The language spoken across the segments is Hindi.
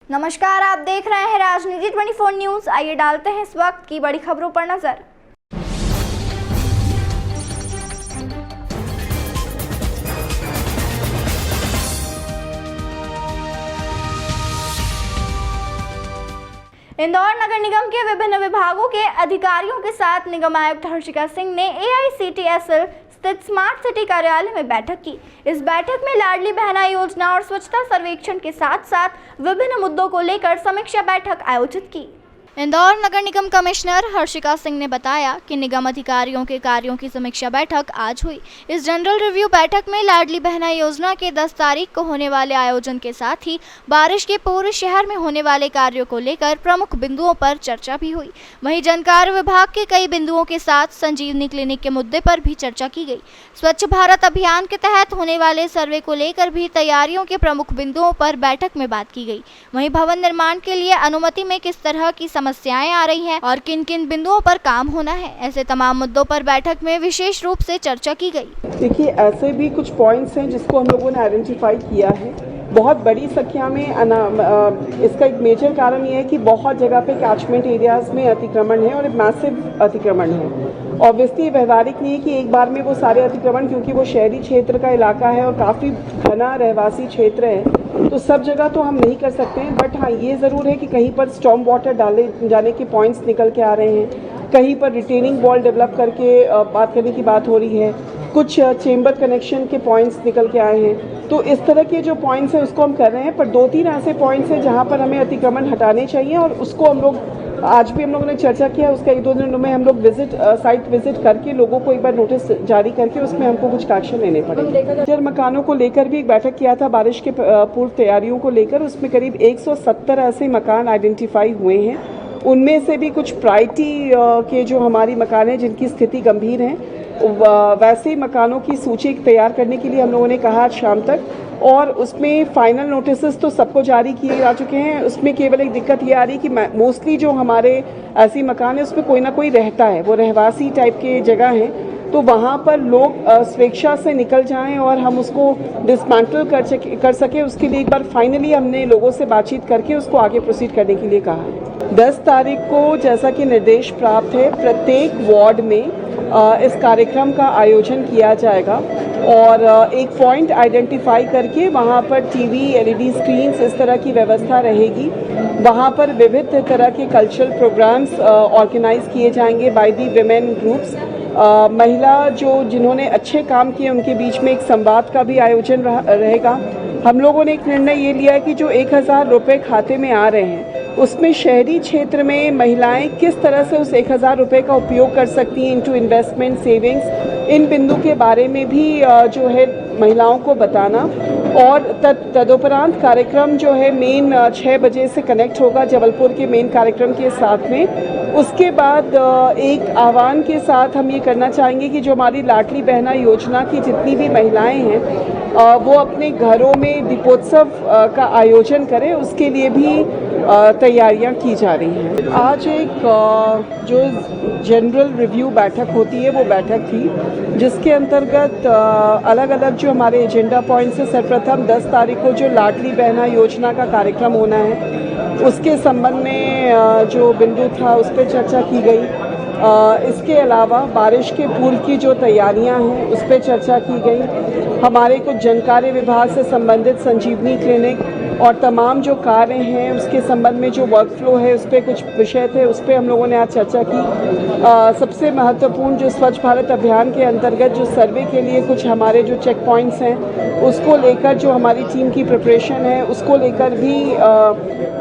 नमस्कार, आप देख रहे हैं राजनीति 24 न्यूज। आइए डालते हैं इस वक्त की बड़ी खबरों पर नजर। इंदौर नगर निगम के विभिन्न विभागों के अधिकारियों के साथ निगम आयुक्त हर्षिका सिंह ने AICTSL स्थित स्मार्ट सिटी कार्यालय में बैठक की। इस बैठक में लाडली बहना योजना और स्वच्छता सर्वेक्षण के साथ साथ विभिन्न मुद्दों को लेकर समीक्षा बैठक आयोजित की। इंदौर नगर निगम कमिश्नर हर्षिका सिंह ने बताया कि निगम अधिकारियों के कार्यों की समीक्षा बैठक आज हुई। इस जनरल रिव्यू बैठक में लाडली बहना योजना के 10 तारीख को होने वाले आयोजन के साथ ही बारिश के पूर्व शहर में होने वाले कार्यों को लेकर प्रमुख बिंदुओं पर चर्चा भी हुई। वहीं जानकारी विभाग के कई बिंदुओं के साथ संजीवनी क्लिनिक के मुद्दे पर भी चर्चा की गई। स्वच्छ भारत अभियान के तहत होने वाले सर्वे को लेकर भी तैयारियों के प्रमुख बिंदुओं पर बैठक में बात की गई। वहीं भवन निर्माण के लिए अनुमति में किस तरह की समस्याएं आ रही हैं और किन किन बिंदुओं पर काम होना है, ऐसे तमाम मुद्दों पर बैठक में विशेष रूप से चर्चा की गई। देखिए, ऐसे भी कुछ पॉइंट्स हैं जिसको हम लोगों ने आइडेंटिफाई किया है। बहुत बड़ी संख्या में इसका एक मेजर कारण ये है कि बहुत जगह पे कैचमेंट एरियाज में अतिक्रमण है और एक मैसिव अतिक्रमण है। ऑब्वियसली व्यवहारिक नहीं है कि एक बार में वो सारे अतिक्रमण, क्योंकि वो शहरी क्षेत्र का इलाका है और काफ़ी घना रहवासी क्षेत्र है, तो सब जगह तो हम नहीं कर सकते हैं। बट हाँ, ये ज़रूर है कि कहीं पर स्टॉर्म वाटर डाले जाने के पॉइंट्स निकल के आ रहे हैं, कहीं पर रिटेनिंग वॉल डेवलप करके बात करने की बात हो रही है, कुछ चेंबर कनेक्शन के पॉइंट्स निकल के आए हैं। तो इस तरह के जो पॉइंट्स हैं उसको हम कर रहे हैं, पर 2-3 ऐसे पॉइंट्स हैं जहाँ पर हमें अतिक्रमण हटाने चाहिए और उसको हम लोग आज भी हम लोगों ने चर्चा किया। उसका 1-2 दिनों में हम लोग साइट विजिट करके लोगों को एक बार नोटिस जारी करके उसमें हमको कुछ एक्शन लेने पड़ेंगे। मकानों को लेकर भी एक बैठक किया था बारिश के पूर्व तैयारियों को लेकर। उसमें करीब 170 ऐसे मकान आइडेंटिफाई हुए हैं। उनमें से भी कुछ प्रायोरिटी के जो हमारी मकान हैं जिनकी स्थिति गंभीर है, वैसे मकानों की सूची तैयार करने के लिए हम लोगों ने कहा आज शाम तक, और उसमें फाइनल नोटिस तो सबको जारी किए जा चुके हैं। उसमें केवल एक दिक्कत ये आ रही है कि मोस्टली जो हमारे ऐसी मकान है उसमें कोई ना कोई रहता है, वो रहवासी टाइप के जगह हैं, तो वहाँ पर लोग स्वेच्छा से निकल जाएं और हम उसको डिसमेंटल कर सके। उसके लिए एक बार फाइनली हमने लोगों से बातचीत करके उसको आगे प्रोसीड करने के लिए कहा है। 10 तारीख को जैसा कि निर्देश प्राप्त है, प्रत्येक वार्ड में इस कार्यक्रम का आयोजन किया जाएगा और एक पॉइंट आइडेंटिफाई करके वहाँ पर टीवी, LED स्क्रीन्स, इस तरह की व्यवस्था रहेगी। वहाँ पर विविध तरह के कल्चरल प्रोग्राम्स ऑर्गेनाइज किए जाएंगे बाय दी विमेन ग्रुप्स। महिला जिन्होंने अच्छे काम किए उनके बीच में एक संवाद का भी आयोजन रहेगा। हम लोगों ने एक निर्णय ये लिया है कि जो 1000 रुपये खाते में आ रहे हैं उसमें शहरी क्षेत्र में महिलाएं किस तरह से उस 1000 रुपये का उपयोग कर सकती हैं इनटू इन्वेस्टमेंट, सेविंग्स, इन बिंदु के बारे में भी जो है महिलाओं को बताना। और तदुपरांत कार्यक्रम जो है मेन 6 बजे से कनेक्ट होगा जबलपुर के मेन कार्यक्रम के साथ में। उसके बाद एक आह्वान के साथ हम ये करना चाहेंगे कि जो हमारी लाडली बहना योजना की जितनी भी महिलाएं हैं वो अपने घरों में दीपोत्सव का आयोजन करें, उसके लिए भी तैयारियां की जा रही हैं। आज एक जो जनरल रिव्यू बैठक होती है वो बैठक थी जिसके अंतर्गत अलग अलग जो हमारे एजेंडा पॉइंट्स हैं। सर्वप्रथम 10 तारीख को जो लाडली बहना योजना का कार्यक्रम होना है उसके संबंध में जो बिंदु था उस पर चर्चा की गई। इसके अलावा बारिश के पूर्व की जो तैयारियां हैं उस पर चर्चा की गई। हमारे कुछ जानकारी विभाग से संबंधित संजीवनी क्लिनिक और तमाम जो कार्य हैं उसके संबंध में जो वर्क फ्लो है उस पर कुछ विषय थे, उस पर हम लोगों ने आज चर्चा की। सबसे महत्वपूर्ण जो स्वच्छ भारत अभियान के अंतर्गत जो सर्वे के लिए कुछ हमारे जो चेक पॉइंट्स हैं उसको लेकर जो हमारी टीम की प्रिपरेशन है उसको लेकर भी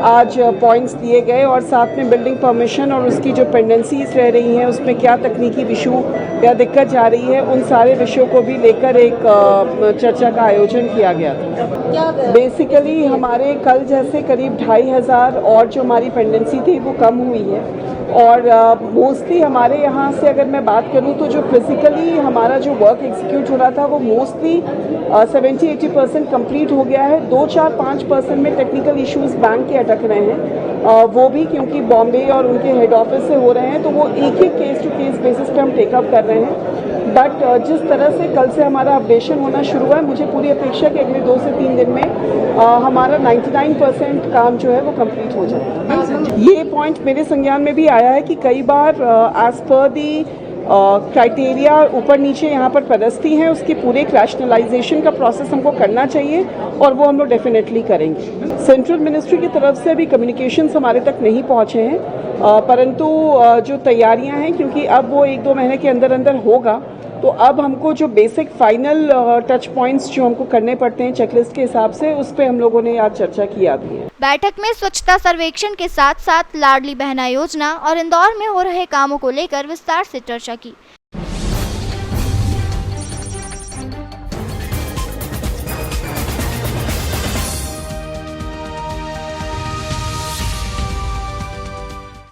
आज पॉइंट्स दिए गए, और साथ में बिल्डिंग परमिशन और उसकी जो पेंडेंसीज रह रही हैं उसमें क्या तकनीकी इशू या दिक्कत जा रही है, उन सारे विषयों को भी लेकर एक चर्चा का आयोजन किया गया था। बेसिकली हमारे कल जैसे करीब 2500 और जो हमारी पेंडेंसी थी वो कम हुई है, और मोस्टली हमारे यहाँ से अगर मैं बात करूँ तो जो फिजिकली हमारा जो वर्क एग्जीक्यूट हो रहा था वो मोस्टली 70-80% कम्प्लीट हो गया है। 2-4-5% में टेक्निकल इश्यूज बैंक के अटक रहे हैं, वो भी क्योंकि बॉम्बे और उनके हेड ऑफिस से हो रहे हैं, तो वो एक केस टू केस बेसिस पे हम टेकअप कर रहे हैं। बट जिस तरह से कल से हमारा अपडेशन होना शुरू हुआ है, मुझे पूरी अपेक्षा है कि अगले 2 से 3 दिन में हमारा 99% काम जो है वो कंप्लीट हो जाएगा। ये पॉइंट मेरे संज्ञान में भी आया है कि कई बार एज पर दी क्राइटेरिया ऊपर नीचे यहाँ पर पदस्थी हैं, उसके पूरे रैशनलाइजेशन का प्रोसेस हमको करना चाहिए और वो हम लोग डेफिनेटली करेंगे। सेंट्रल मिनिस्ट्री की तरफ से अभी कम्युनिकेशंस हमारे तक नहीं पहुँचे हैं, परंतु जो तैयारियां हैं, क्योंकि अब वो 1-2 महीने के अंदर अंदर होगा, तो अब हमको जो बेसिक फाइनल टच पॉइंट्स जो हमको करने पड़ते हैं चेकलिस्ट के हिसाब से, उस पर हम लोगों ने आज चर्चा किया भी है। बैठक में स्वच्छता सर्वेक्षण के साथ साथ लाडली बहना योजना और इंदौर में हो रहे कामों को लेकर विस्तार से चर्चा की।